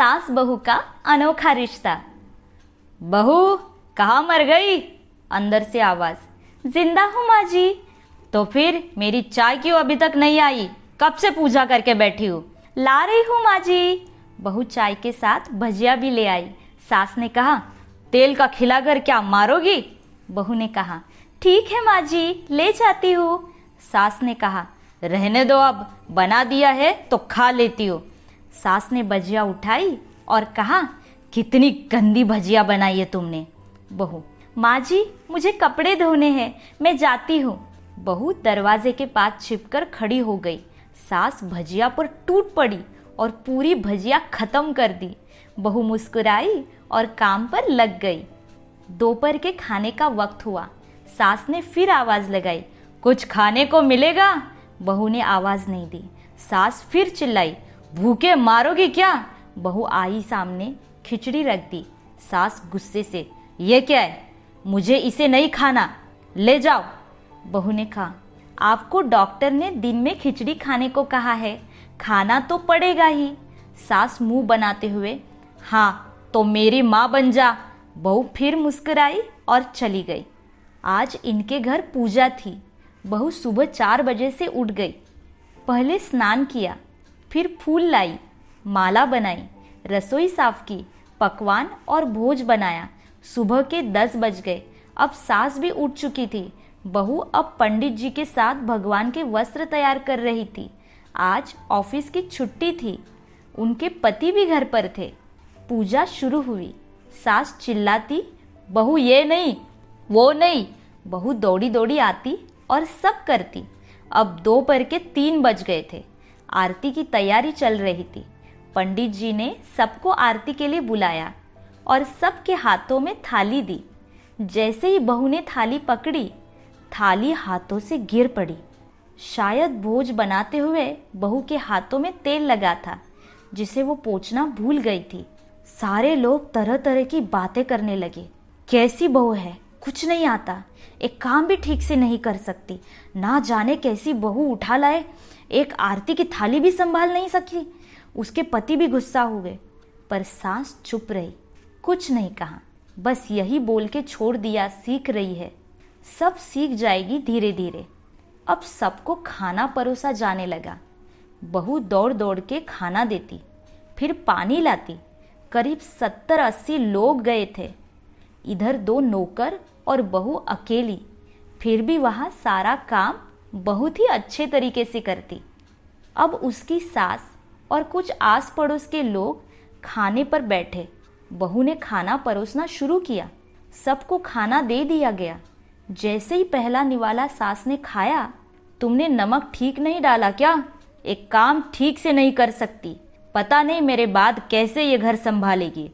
सास बहू का अनोखा रिश्ता। बहू कहाँ मर गई? अंदर से आवाज। जिंदा हूँ माँ जी। तो फिर मेरी चाय क्यों अभी तक नहीं आई? कब से पूजा करके बैठी हूँ। ला रही हूँ माँ जी। बहू चाय के साथ भजिया भी ले आई। सास ने कहा, तेल का खिलाकर क्या मारोगी? बहू ने कहा, ठीक है माँ जी, ले जाती हूँ। सास ने कहा, रहने दो, अब बना दिया है तो खा लेती हो। सास ने भजिया उठाई और कहा, कितनी गंदी भजिया बनाई है तुमने। बहू, माँ जी मुझे कपड़े धोने हैं, मैं जाती हूँ। बहू दरवाजे के पास छिपकर खड़ी हो गई। सास भजिया पर टूट पड़ी और पूरी भजिया खत्म कर दी। बहू मुस्कुराई और काम पर लग गई। दोपहर के खाने का वक्त हुआ। सास ने फिर आवाज लगाई, कुछ खाने को मिलेगा? बहू ने आवाज नहीं दी। सास फिर चिल्लाई, भूखे मारोगी क्या? बहू आई सामने, खिचड़ी रख दी। सास गुस्से से, ये क्या है? मुझे इसे नहीं खाना, ले जाओ। बहू ने कहा, आपको डॉक्टर ने दिन में खिचड़ी खाने को कहा है, खाना तो पड़ेगा ही। सास मुंह बनाते हुए, हाँ तो मेरी माँ बन जा। बहू फिर मुस्कुराई और चली गई। आज इनके घर पूजा थी। बहू सुबह 4 बजे से उठ गई। पहले स्नान किया, फिर फूल लाई, माला बनाई, रसोई साफ की, पकवान और भोज बनाया। सुबह के 10 बज गए। अब सास भी उठ चुकी थी। बहू अब पंडित जी के साथ भगवान के वस्त्र तैयार कर रही थी। आज ऑफिस की छुट्टी थी। उनके पति भी घर पर थे। पूजा शुरू हुई। सास चिल्लाती, बहू ये नहीं, वो नहीं। बहू दौड़ी दौड़ी आती और सब करती। अब दोपहर के 3 बज गए थे। आरती की तैयारी चल रही थी। पंडित जी ने सबको आरती के लिए बुलाया और सबके हाथों में थाली दी। जैसे ही बहू ने थाली पकड़ी, थाली हाथों से गिर पड़ी। शायद भोज बनाते हुए बहू के हाथों में तेल लगा था, जिसे वो पोंछना भूल गई थी। सारे लोग तरह तरह की बातें करने लगे। कैसी बहू है, कुछ नहीं आता, एक काम भी ठीक से नहीं कर सकती, ना जाने कैसी बहू उठा लाए, एक आरती की थाली भी संभाल नहीं सकी। उसके पति भी गुस्सा हो गए, पर सास चुप रही, कुछ नहीं कहा, बस यही बोल के छोड़ दिया, सीख रही है, सब सीख जाएगी धीरे धीरे। अब सबको खाना परोसा जाने लगा। बहू दौड़ दौड़ के खाना देती, फिर पानी लाती। करीब 70-80 लोग गए थे। इधर 2 नौकर और बहू अकेली। फिर भी वहाँ सारा काम बहुत ही अच्छे तरीके से करती। अब उसकी सास और कुछ आस पड़ोस के लोग खाने पर बैठे। बहू ने खाना परोसना शुरू किया। सबको खाना दे दिया गया। जैसे ही पहला निवाला सास ने खाया, तुमने नमक ठीक नहीं डाला क्या? एक काम ठीक से नहीं कर सकती, पता नहीं मेरे बाद कैसे ये घर संभालेगी।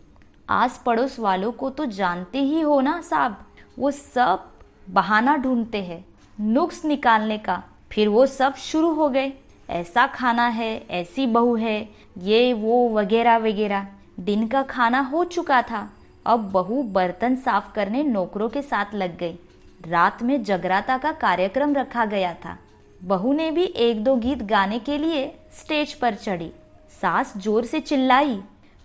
आस पड़ोस वालों को तो जानते ही हो ना साहब, वो सब बहाना ढूंढते हैं नुक्स निकालने का। फिर वो सब शुरू हो गए, ऐसा खाना है, ऐसी बहू है, ये वो वगैरह वगैरह। दिन का खाना हो चुका था। अब बहू बर्तन साफ करने नौकरों के साथ लग गई। रात में जगराता का कार्यक्रम रखा गया था। बहू ने भी 1-2 गीत गाने के लिए स्टेज पर चढ़ी। सास जोर से चिल्लाई,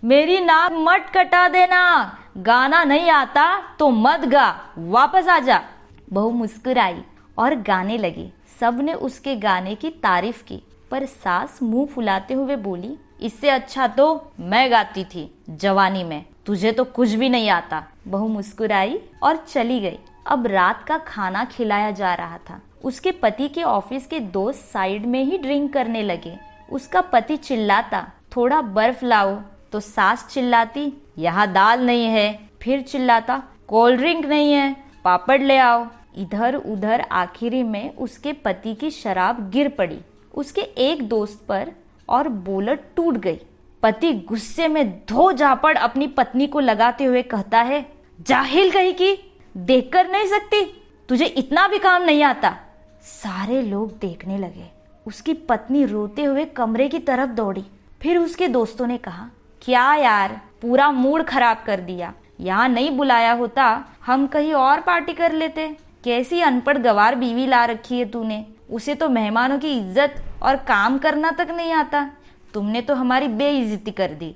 मेरी नाक मत कटा देना, गाना नहीं आता तो मत गा, वापस आ जा। बहू मुस्कुराई और गाने लगी। सबने उसके गाने की तारीफ की, पर सास मुंह फुलाते हुए बोली, इससे अच्छा तो मैं गाती थी जवानी में, तुझे तो कुछ भी नहीं आता। बहू मुस्कुराई और चली गई। अब रात का खाना खिलाया जा रहा था। उसके पति के ऑफिस के दोस्त साइड में ही ड्रिंक करने लगे। उसका पति चिल्लाता, थोड़ा बर्फ लाओ, तो सास चिल्लाती, यहाँ दाल नहीं है। फिर चिल्लाता, कोल्ड ड्रिंक नहीं है, पापड़ ले आओ। इधर उधर आखिरी में उसके पति की शराब गिर पड़ी उसके एक दोस्त पर और बोलट टूट गई। पति गुस्से में धो झापड़ अपनी पत्नी को लगाते हुए कहता है, जाहिल कहीं की, देखकर नहीं सकती, तुझे इतना भी काम नहीं आता। सारे लोग देखने लगे। उसकी पत्नी रोते हुए कमरे की तरफ दौड़ी। फिर उसके दोस्तों ने कहा, क्या यार, पूरा मूड खराब कर दिया, यहाँ नहीं बुलाया होता, हम कहीं और पार्टी कर लेते। कैसी अनपढ़ गवार बीवी ला रखी है तूने, उसे तो मेहमानों की इज्जत और काम करना तक नहीं आता, तुमने तो हमारी बेइज्जती कर दी।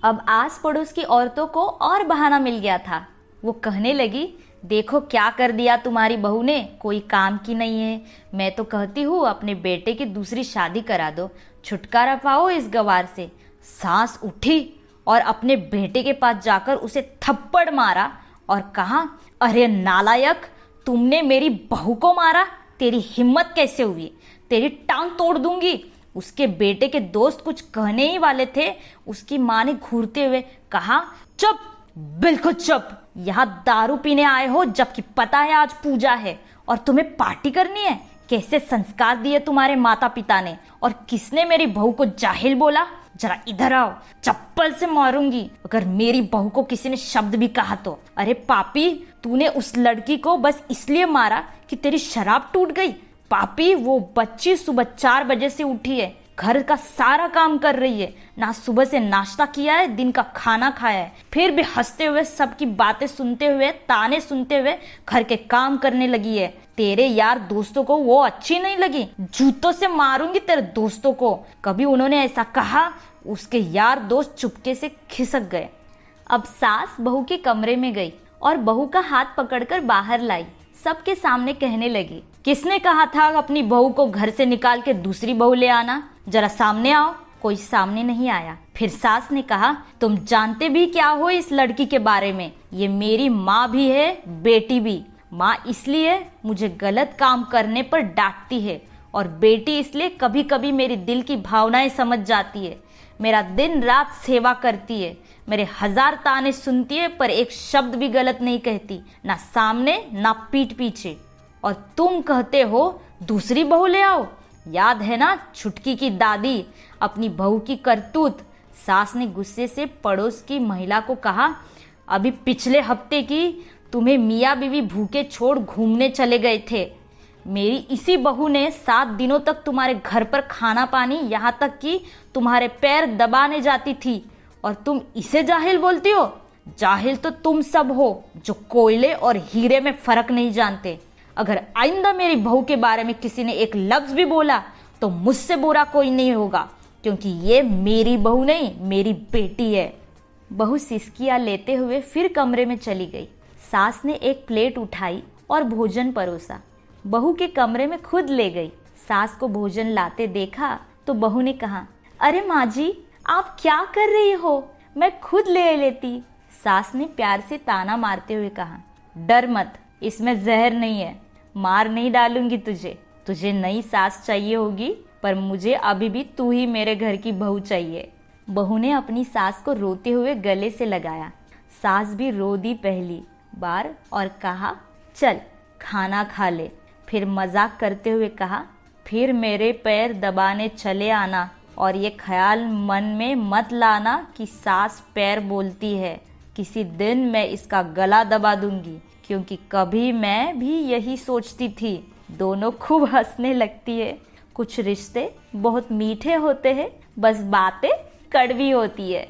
अब आस पड़ोस की औरतों को और बहाना मिल गया था। वो कहने लगी, देखो क्या कर दिया तुम्हारी बहू ने, कोई काम की नहीं है। मैं तो कहती हूँ अपने बेटे की दूसरी शादी करा दो, छुटकारा पाओ इस गवार से। सास उठी और अपने बेटे के पास जाकर उसे थप्पड़ मारा और कहा, अरे नालायक, तुमने मेरी बहू को मारा, तेरी हिम्मत कैसे हुई, तेरी टांग तोड़ दूंगी। उसके बेटे के दोस्त कुछ कहने ही वाले थे, उसकी माँ ने घूरते हुए कहा, चुप, बिल्कुल चुप, यहाँ दारू पीने आए हो जबकि पता है आज पूजा है और तुम्हें पार्टी करनी है। कैसे संस्कार दिए तुम्हारे माता पिता ने, और किसने मेरी बहू को जाहिल बोला। जरा इधर आओ, चप्पल से मारूंगी अगर मेरी बहू को किसी ने शब्द भी कहा तो। अरे पापी, तूने उस लड़की को बस इसलिए मारा कि तेरी शराब टूट गई। पापी, वो बच्ची सुबह 4 बजे से उठी है, घर का सारा काम कर रही है, ना सुबह से नाश्ता किया है, दिन का खाना खाया है, फिर भी हंसते हुए सबकी बातें सुनते हुए, ताने सुनते हुए घर के काम करने लगी है। तेरे यार दोस्तों को वो अच्छी नहीं लगी, जूतों से मारूंगी तेरे दोस्तों को। कभी उन्होंने ऐसा कहा, उसके यार दोस्त चुपके से खिसक गए। अब सास बहू के कमरे में गई और बहू का हाथ पकड़कर बाहर लाई। सबके सामने कहने लगी, किसने कहा था अपनी बहू को घर से निकाल के दूसरी बहू ले आना, जरा सामने आओ। कोई सामने नहीं आया। फिर सास ने कहा, तुम जानते भी क्या हो इस लड़की के बारे में, ये मेरी माँ भी है, बेटी भी। माँ इसलिए मुझे गलत काम करने पर डांटती है और बेटी इसलिए कभी कभी मेरी दिल की भावनाएं समझ जाती है। मेरा दिन रात सेवा करती है, मेरे 1000 ताने सुनती है, पर एक शब्द भी गलत नहीं कहती, ना सामने ना पीठ पीछे। और तुम कहते हो दूसरी बहू ले आओ। याद है ना छुटकी की दादी, अपनी बहू की करतूत। सास ने गुस्से से पड़ोस की महिला को कहा, अभी पिछले हफ्ते की तुम्हें मियाँ बीवी भूखे छोड़ घूमने चले गए थे। मेरी इसी बहू ने 7 दिनों तक तुम्हारे घर पर खाना पानी, यहाँ तक कि तुम्हारे पैर दबाने जाती थी, और तुम इसे जाहिल बोलती हो। जाहिल तो तुम सब हो जो कोयले और हीरे में फर्क नहीं जानते। अगर आइंदा मेरी बहू के बारे में किसी ने एक लफ्ज भी बोला तो मुझसे बुरा कोई नहीं होगा, क्योंकि ये मेरी बहू नहीं, मेरी बेटी है। बहू सिसकियां लेते हुए फिर कमरे में चली गई। सास ने एक प्लेट उठाई और भोजन परोसा, बहू के कमरे में खुद ले गई। सास को भोजन लाते देखा तो बहू ने कहा, अरे माँ जी, आप क्या कर रही हो, मैं खुद ले लेती। सास ने प्यार से ताना मारते हुए कहा, डर मत, इसमें जहर नहीं है, मार नहीं डालूंगी तुझे। तुझे नई सास चाहिए होगी, पर मुझे अभी भी तू ही मेरे घर की बहू चाहिए। बहू ने अपनी सास को रोते हुए गले से लगाया। सास भी रो दी पहली बार और कहा, चल खाना खा ले। फिर मजाक करते हुए कहा, फिर मेरे पैर दबाने चले आना, और ये ख्याल मन में मत लाना कि सास पैर बोलती है। किसी दिन मैं इसका गला दबा दूंगी, क्योंकि कभी मैं भी यही सोचती थी। दोनों खूब हंसने लगती है। कुछ रिश्ते बहुत मीठे होते हैं, बस बातें कड़वी होती है।